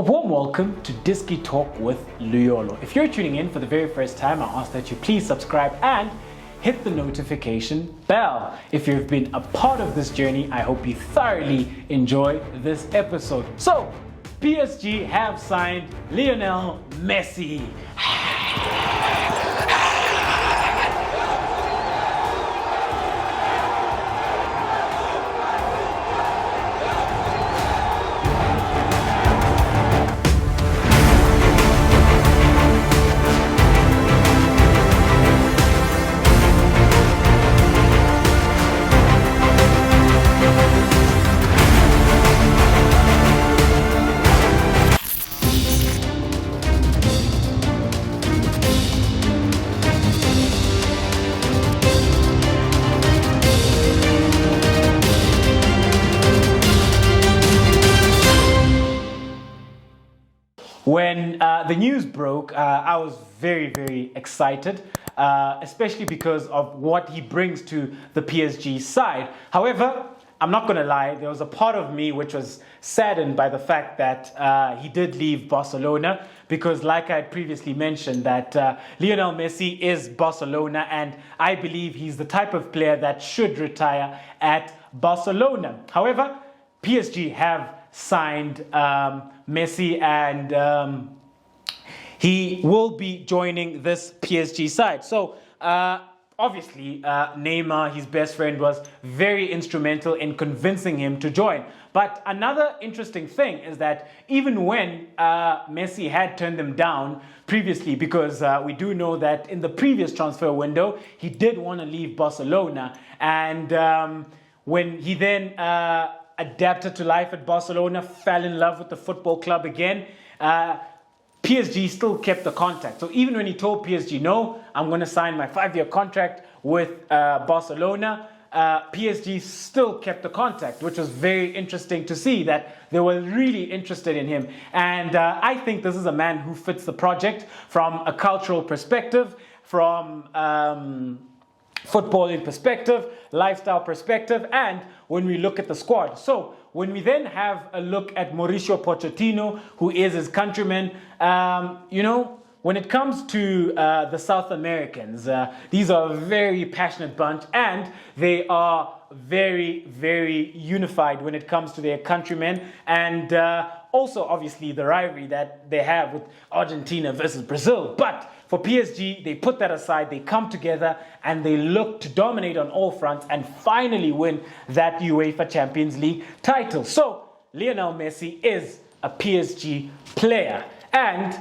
A warm welcome to Disky Talk with Luyolo. If you're tuning in for the very first time, I ask that you please subscribe and hit the notification bell. If you've been a part of this journey, I hope you thoroughly enjoy this episode. So, PSG have signed Lionel Messi. When the news broke, I was very, very excited, especially because of what he brings to the PSG side. However, I'm not going to lie, there was a part of me which was saddened by the fact that he did leave Barcelona, because like I had previously mentioned, that Lionel Messi is Barcelona, and I believe he's the type of player that should retire at Barcelona. However, PSG have signed Messi, and he will be joining this PSG side. So obviously Neymar, his best friend, was very instrumental in convincing him to join. But another interesting thing is that even when Messi had turned them down previously, because we do know that in the previous transfer window he did want to leave Barcelona, and when he then adapted to life at Barcelona, fell in love with the football club again, PSG still kept the contact. So even when he told PSG, no, I'm going to sign my 5-year contract with Barcelona, PSG still kept the contact, which was very interesting to see that they were really interested in him. And I think this is a man who fits the project from a cultural perspective, from footballing perspective, lifestyle perspective, and when we look at the squad. So when we then have a look at Mauricio Pochettino, who is his countryman, when it comes to the South Americans, these are a very passionate bunch, and they are very, very unified when it comes to their countrymen, and also obviously the rivalry that they have with Argentina versus Brazil. But for PSG, they put that aside, they come together, and they look to dominate on all fronts and finally win that UEFA Champions League title. So Lionel Messi is a PSG player. And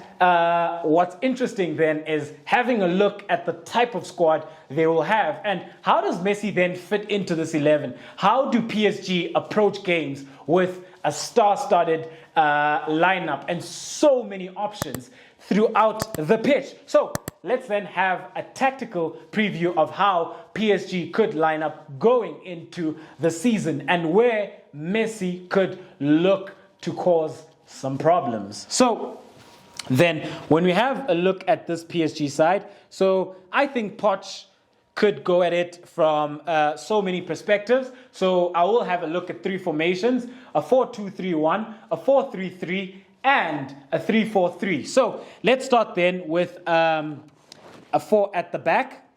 what's interesting then is having a look at the type of squad they will have. And how does Messi then fit into this 11? How do PSG approach games with a star-studded lineup and so many options throughout the pitch? So let's then have a tactical preview of how PSG could line up going into the season and where Messi could look to cause some problems. So then when we have a look at this PSG side, so I think Poch could go at it from so many perspectives. So I will have a look at 3 formations: a 4-2-3-1, a 4-3-3, and a 3-4-3. So let's start then with a 4 at the back.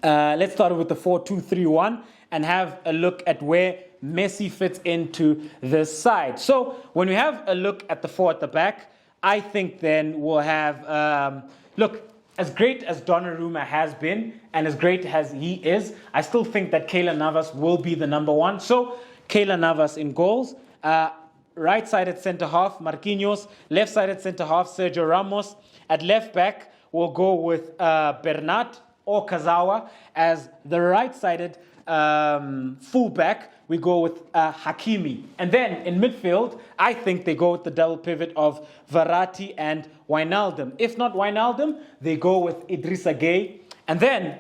Let's start with the 4-2-3-1 and have a look at where Messi fits into this side. So when we have a look at the 4 at the back, I think then we'll have, look, as great as Donnarumma has been and as great as he is, I still think that Keylor Navas will be the number 1. So Keylor Navas in goals. Right-sided centre-half, Marquinhos. Left-sided centre-half, Sergio Ramos. At left-back, we'll go with Bernat or Kazawa. As the right-sided full-back, we go with Hakimi. And then in midfield, I think they go with the double pivot of Verratti and Wijnaldum. If not Wijnaldum, they go with Idrissa Gueye. And then,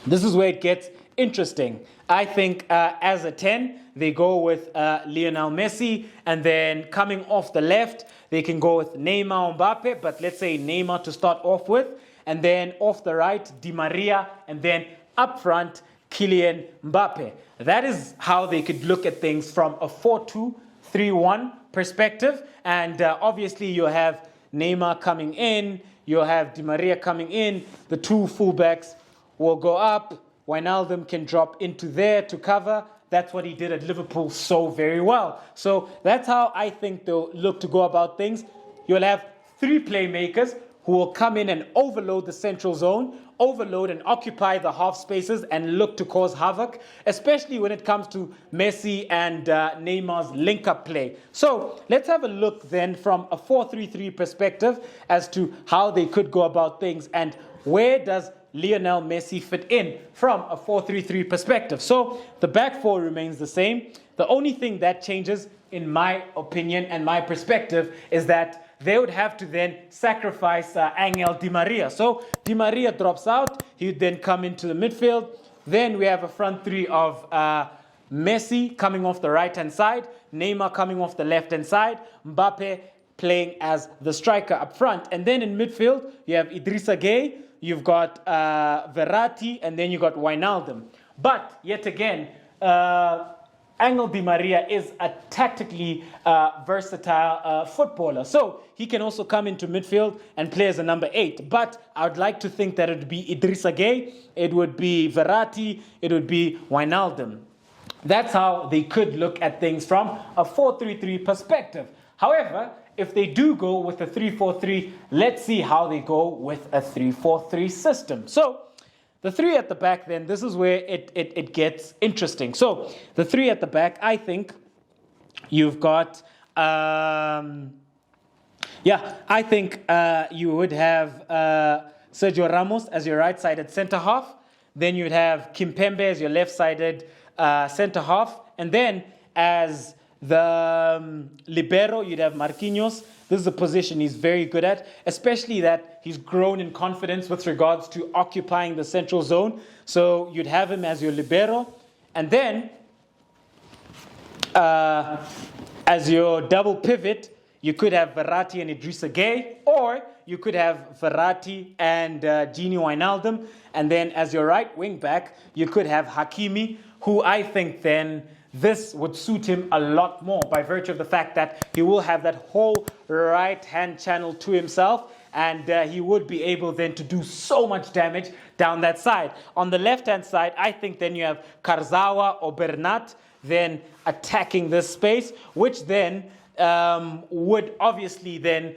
this is where it gets interesting. I think as a 10, they go with Lionel Messi. And then coming off the left, they can go with Neymar Mbappe. But let's say Neymar to start off with. And then off the right, Di Maria. And then up front, Kylian Mbappe. That is how they could look at things from a 4-2 3-1 perspective. And obviously you'll have Neymar coming in, you'll have Di Maria coming in, the two fullbacks will go up, Wijnaldum can drop into there to cover. That's what he did at Liverpool so very well. So that's how I think they'll look to go about things. You'll have three playmakers who will come in and overload the central zone, overload and occupy the half spaces and look to cause havoc, especially when it comes to Messi and Neymar's link-up play. So let's have a look then from a 4-3-3 perspective as to how they could go about things and where does Lionel Messi fit in from a 4-3-3 perspective. So the back four remains the same. The only thing that changes, in my opinion and my perspective, is that they would have to then sacrifice Angel Di Maria. So Di Maria drops out. He would then come into the midfield. Then we have a front three of Messi coming off the right-hand side, Neymar coming off the left-hand side, Mbappe playing as the striker up front. And then in midfield, you have Idrissa Gueye, you've got Verratti, and then you got Wijnaldum. But yet again, Angel Di Maria is a tactically versatile footballer. So he can also come into midfield and play as a number 8. But I would like to think that it would be Idrissa Gueye, it would be Verratti, it would be Wijnaldum. That's how they could look at things from a 4-3-3 perspective. However, if they do go with a 3-4-3, let's see how they go with a 3-4-3 system. So the three at the back, then, this is where it gets interesting. So the three at the back, I think you've got, I think you would have Sergio Ramos as your right-sided centre-half. Then you'd have Kimpembe as your left-sided centre-half. And then as the libero, you'd have Marquinhos. This is a position he's very good at, especially that he's grown in confidence with regards to occupying the central zone. So you'd have him as your libero. And then as your double pivot, you could have Verratti and Idrissa Gueye, or you could have Verratti and Gini Wijnaldum. And then as your right wing back, you could have Hakimi, who I think then this would suit him a lot more by virtue of the fact that he will have that whole right-hand channel to himself, and he would be able then to do so much damage down that side. On the left-hand side, I think then you have Kurzawa or Bernat then attacking this space, which then would obviously then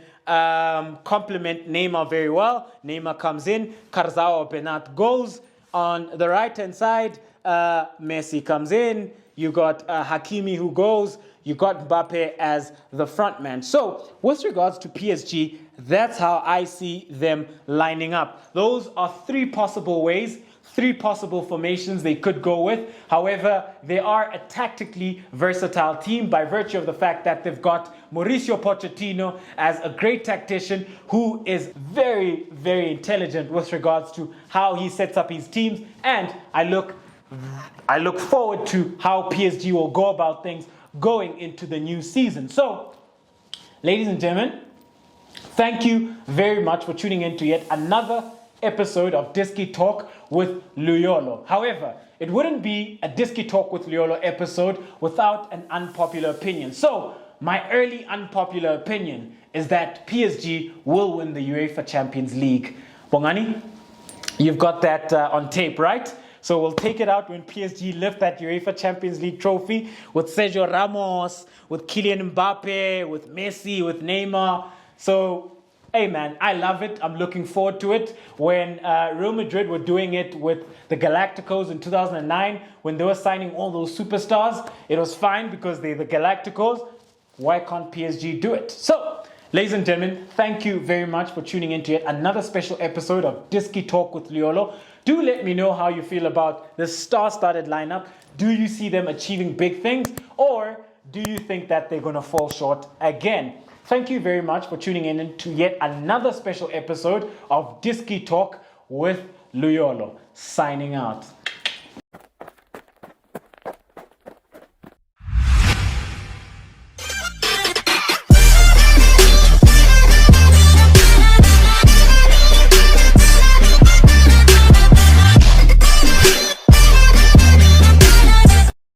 complement Neymar very well. Neymar comes in, Kurzawa or Bernat goes. On the right-hand side, Messi comes in. You got Hakimi who goes. You got Mbappe as the front man. So with regards to PSG, that's how I see them lining up. Those are three possible ways, three possible formations they could go with. However, they are a tactically versatile team by virtue of the fact that they've got Mauricio Pochettino as a great tactician who is very, very intelligent with regards to how he sets up his teams. And I look forward to how PSG will go about things going into the new season. So, ladies and gentlemen, thank you very much for tuning in to yet another episode of Disky Talk with Luyolo. However, it wouldn't be a Disky Talk with Luyolo episode without an unpopular opinion. So, my early unpopular opinion is that PSG will win the UEFA Champions League. Bongani, you've got that on tape, right? So we'll take it out when PSG lift that UEFA Champions League trophy with Sergio Ramos, with Kylian Mbappe, with Messi, with Neymar. So, hey man, I love it. I'm looking forward to it. When Real Madrid were doing it with the Galacticos in 2009, when they were signing all those superstars, it was fine because they're the Galacticos. Why can't PSG do it? So, ladies and gentlemen, thank you very much for tuning in to yet another special episode of Disky Talk with Luyolo. Do let me know how you feel about the star-studded lineup. Do you see them achieving big things, or do you think that they're going to fall short again? Thank you very much for tuning in to yet another special episode of Disky Talk with Luyolo. Signing out.